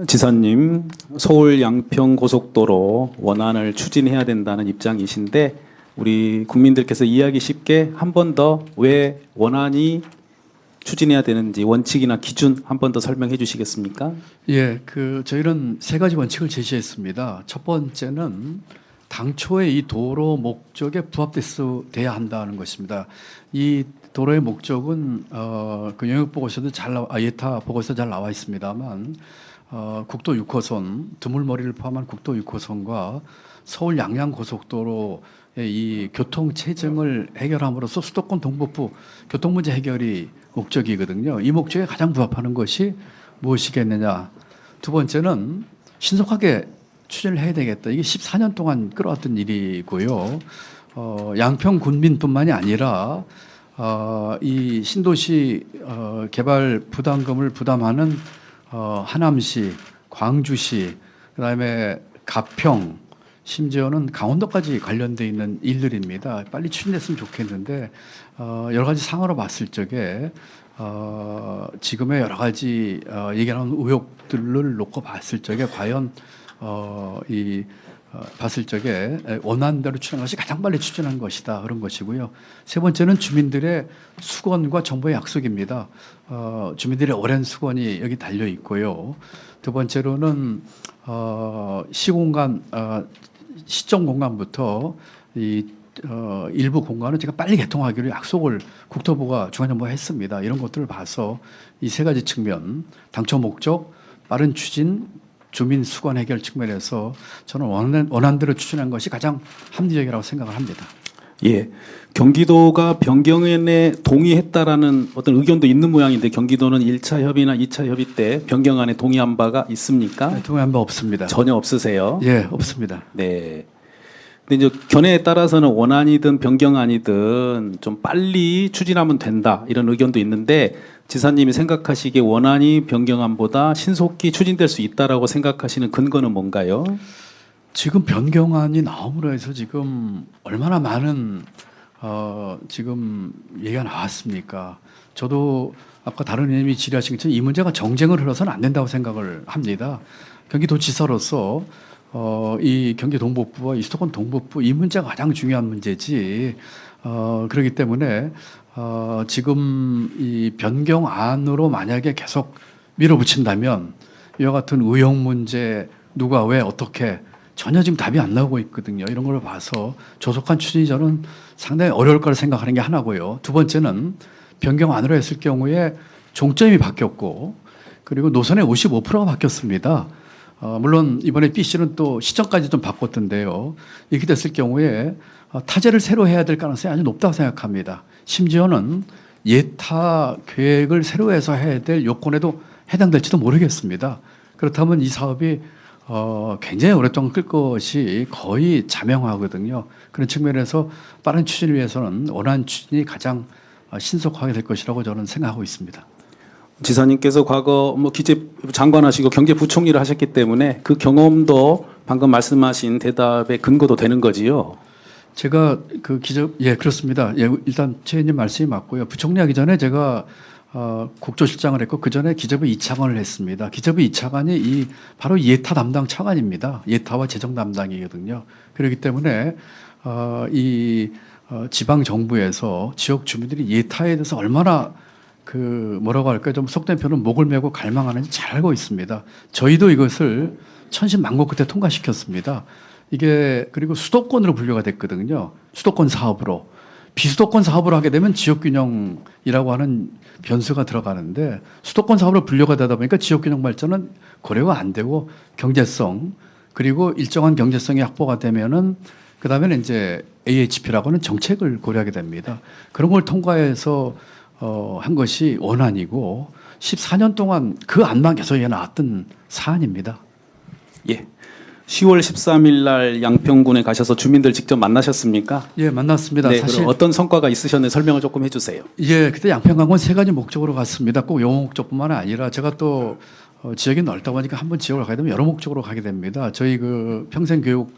지사님, 서울 양평 고속도로 원안을 추진해야 된다는 입장이신데 우리 국민들께서 이해하기 쉽게 한 번 더 왜 원안이 추진해야 되는지 원칙이나 기준 한 번 더 설명해 주시겠습니까? 예, 저희는 세 가지 원칙을 제시했습니다. 첫 번째는 당초에 이 도로 목적에 부합돼야 한다는 것입니다. 이 도로의 목적은 그 영역 보고서도 예타 보고서 잘 나와 있습니다만 국도 6호선 드물머리를 포함한 국도 6호선과 서울 양양 고속도로의 이 교통 체증을 해결함으로써 수도권 동북부 교통 문제 해결이 목적이거든요. 이 목적에 가장 부합하는 것이 무엇이겠느냐. 두 번째는 신속하게 추진을 해야 되겠다. 이게 14년 동안 끌어왔던 일이고요. 양평 군민뿐만이 아니라 이 신도시 개발 부담금을 부담하는 하남시, 광주시, 그다음에 가평, 심지어는 강원도까지 관련돼 있는 일들입니다. 빨리 추진됐으면 좋겠는데 여러 가지 상황으로 봤을 적에 지금의 여러 가지 얘기하는 의혹들을 놓고 봤을 적에 과연 봤을 적에 원안대로 추진한 것이 가장 빨리 추진한 것이다 그런 것이고요. 세 번째는 주민들의 수건과 정보의 약속입니다. 주민들의 오랜 수건이 여기 달려 있고요. 두 번째로는 시공간 시정 공간부터 일부 공간은 제가 빨리 개통하기로 약속을 국토부가 중앙정부가 했습니다. 이런 것들을 봐서 이 세 가지 측면, 당초 목적, 빠른 추진, 주민 수건 해결 측면에서 저는 원안대로 추진한 것이 가장 합리적이라고 생각을 합니다. 예, 경기도가 변경안에 동의했다라는 어떤 의견도 있는 모양인데 경기도는 1차 협의나 2차 협의 때 변경안에 동의한 바가 있습니까? 네, 동의한 바 없습니다. 전혀 없으세요? 예, 없습니다. 네. 근데 이제 견해에 따라서는 원안이든 변경안이든 좀 빨리 추진하면 된다 이런 의견도 있는데 지사님이 생각하시기에 원안이 변경안보다 신속히 추진될 수 있다라고 생각하시는 근거는 뭔가요? 지금 변경안이 나옴으로 해서 지금 얼마나 많은 지금 얘기가 나왔습니까? 저도 아까 다른 의원님이 질의하신 것처럼 이 문제가 정쟁을 흘러서는 안 된다고 생각을 합니다. 경기도지사로서 이 경기 동북부와 이 수도권 동북부 이 문제가 가장 중요한 문제지. 그렇기 때문에 지금 이 변경안으로 만약에 계속 밀어붙인다면 이와 같은 의혹 문제 누가 왜 어떻게 전혀 지금 답이 안 나오고 있거든요. 이런 걸 봐서 조속한 추진이 저는 상당히 어려울 거라 생각하는 게 하나고요. 두 번째는 변경안으로 했을 경우에 종점이 바뀌었고 그리고 노선의 55%가 바뀌었습니다. 물론 이번에 B씨는 또 시점까지 좀 바꿨던데요. 이렇게 됐을 경우에 타제를 새로 해야 될 가능성이 아주 높다고 생각합니다. 심지어는 예타 계획을 새로 해서 해야 될 요건에도 해당될지도 모르겠습니다. 그렇다면 이 사업이 굉장히 오랫동안 끌 것이 거의 자명하거든요. 그런 측면에서 빠른 추진을 위해서는 원안 추진이 가장 신속하게 될 것이라고 저는 생각하고 있습니다. 지사님께서 과거 기재부 장관하시고 경제부총리를 하셨기 때문에 그 경험도 방금 말씀하신 대답의 근거도 되는 거지요. 제가 예, 그렇습니다. 예, 일단 최 의원님 말씀이 맞고요. 부총리 하기 전에 제가 국조실장을 했고 그 전에 기재부 2차관을 했습니다. 기재부 2차관이 바로 예타 담당 차관입니다. 예타와 재정 담당이거든요. 그렇기 때문에 지방 정부에서 지역 주민들이 예타에 대해서 얼마나 뭐라고 할까요? 좀 속된 표현은 목을 메고 갈망하는지 잘 알고 있습니다. 저희도 이것을 천신만고 끝에 통과시켰습니다. 이게 그리고 수도권으로 분류가 됐거든요. 수도권 사업으로. 비수도권 사업으로 하게 되면 지역균형이라고 하는 변수가 들어가는데 수도권 사업으로 분류가 되다 보니까 지역균형 발전은 고려가 안 되고 경제성 그리고 일정한 경제성이 확보가 되면은 그다음에는 이제 AHP라고 하는 정책을 고려하게 됩니다. 그런 걸 통과해서 한 것이 원안이고 14년 동안 그 안만 계속 나왔던 사안입니다. 예. 10월 13일 날 양평군에 가셔서 주민들 직접 만나셨습니까? 예, 만났습니다. 네, 사실 그럼 어떤 성과가 있으셨는지 설명을 조금 해주세요. 예, 그때 양평강은 세 가지 목적으로 갔습니다. 꼭 요 목적뿐만 아니라 제가 또 지역이 넓다 보니까 한 번 지역을 가게 되면 여러 목적으로 가게 됩니다. 저희 평생교육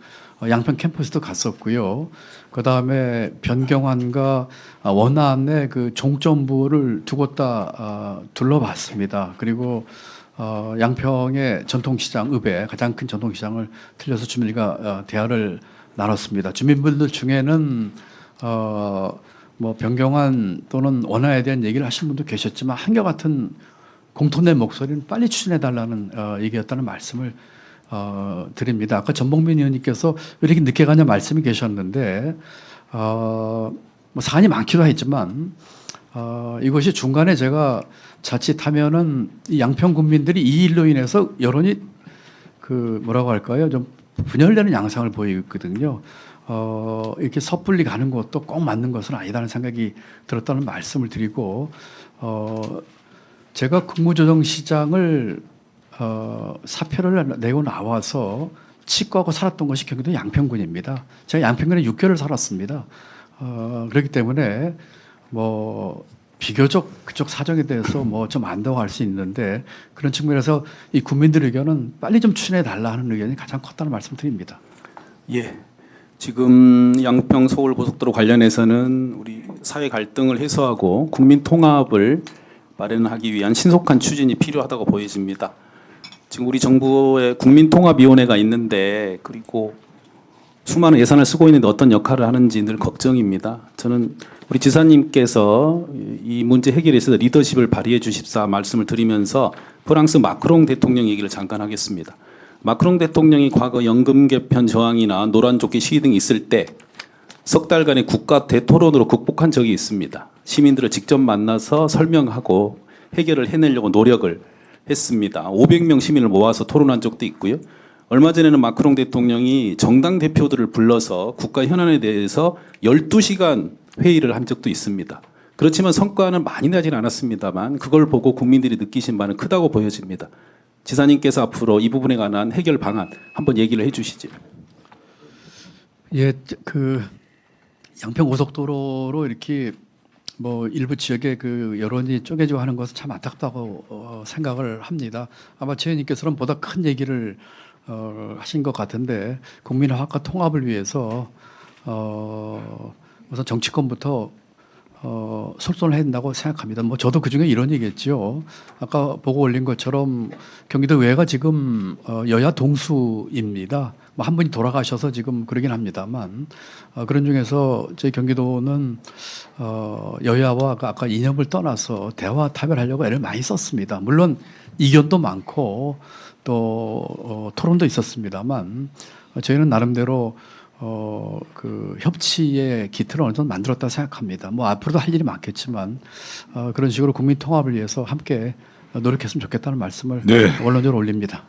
양평 캠퍼스도 갔었고요. 그 다음에 변경안과 원안의 종점부를 두고 다 둘러봤습니다. 그리고 양평의 전통시장 읍에 가장 큰 전통시장을 들려서 주민들과 대화를 나눴습니다. 주민분들 중에는 뭐 변경안 또는 원화에 대한 얘기를 하신 분도 계셨지만 한결같은 공통된 목소리는 빨리 추진해 달라는 얘기였다는 말씀을 드립니다. 아까 전봉민 의원님께서 왜 이렇게 늦게 가냐 말씀이 계셨는데 뭐 사안이 많기도 했지만 이것이 중간에 제가 자칫하면은 이 양평 국민들이 이 일로 인해서 여론이 그 뭐라고 할까요? 좀 분열되는 양상을 보이거든요. 이렇게 섣불리 가는 것도 꼭 맞는 것은 아니다는 생각이 들었다는 말씀을 드리고 제가 국무조정시장을 사표를 내고 나와서 치과하고 살았던 것이 경기도 양평군입니다. 제가 양평군에 6개월 살았습니다. 그렇기 때문에 뭐 비교적 그쪽 사정에 대해서 뭐 좀 안다고 할 수 있는데 그런 측면에서 이 국민들 의견은 빨리 좀 추진해 달라 하는 의견이 가장 컸다는 말씀을 드립니다. 예. 지금 양평 서울 고속도로 관련해서는 우리 사회 갈등을 해소하고 국민 통합을 마련하기 위한 신속한 추진이 필요하다고 보여집니다. 지금 우리 정부의 국민통합위원회가 있는데 그리고 수많은 예산을 쓰고 있는데 어떤 역할을 하는지 늘 걱정입니다. 저는 우리 지사님께서 이 문제 해결에 있어서 리더십을 발휘해 주십사 말씀을 드리면서 프랑스 마크롱 대통령 얘기를 잠깐 하겠습니다. 마크롱 대통령이 과거 연금 개편 저항이나 노란조끼 시위 등이 있을 때 석 달간의 국가 대토론으로 극복한 적이 있습니다. 시민들을 직접 만나서 설명하고 해결을 해내려고 노력을 했습니다. 500명 시민을 모아서 토론한 적도 있고요. 얼마 전에는 마크롱 대통령이 정당 대표들을 불러서 국가 현안에 대해서 12시간 회의를 한 적도 있습니다. 그렇지만 성과는 많이 나진 않았습니다만 그걸 보고 국민들이 느끼신 바는 크다고 보여집니다. 지사님께서 앞으로 이 부분에 관한 해결 방안 한번 얘기를 해 주시죠. 예, 그 양평 고속도로로 이렇게 뭐 일부 지역의 그 여론이 쪼개지고 하는 것은 참 안타깝다고 생각을 합니다. 아마 최 의원님께서는 보다 큰 얘기를 하신 것 같은데 국민화합과 통합을 위해서 우선 정치권부터 솔선을 해야 된다고 생각합니다. 뭐 저도 그중에 이런 얘기했죠. 아까 보고 올린 것처럼 경기도 외가 지금 여야 동수입니다. 뭐 한 분이 돌아가셔서 지금 그러긴 합니다만 그런 중에서 저희 경기도는 여야와 아까 이념을 떠나서 대화 타결하려고 애를 많이 썼습니다. 물론 이견도 많고 또 토론도 있었습니다만 저희는 나름대로 그 협치의 기틀을 어느 정도 만들었다 생각합니다. 뭐 앞으로도 할 일이 많겠지만 그런 식으로 국민 통합을 위해서 함께 노력했으면 좋겠다는 말씀을 네. 원론적으로 올립니다.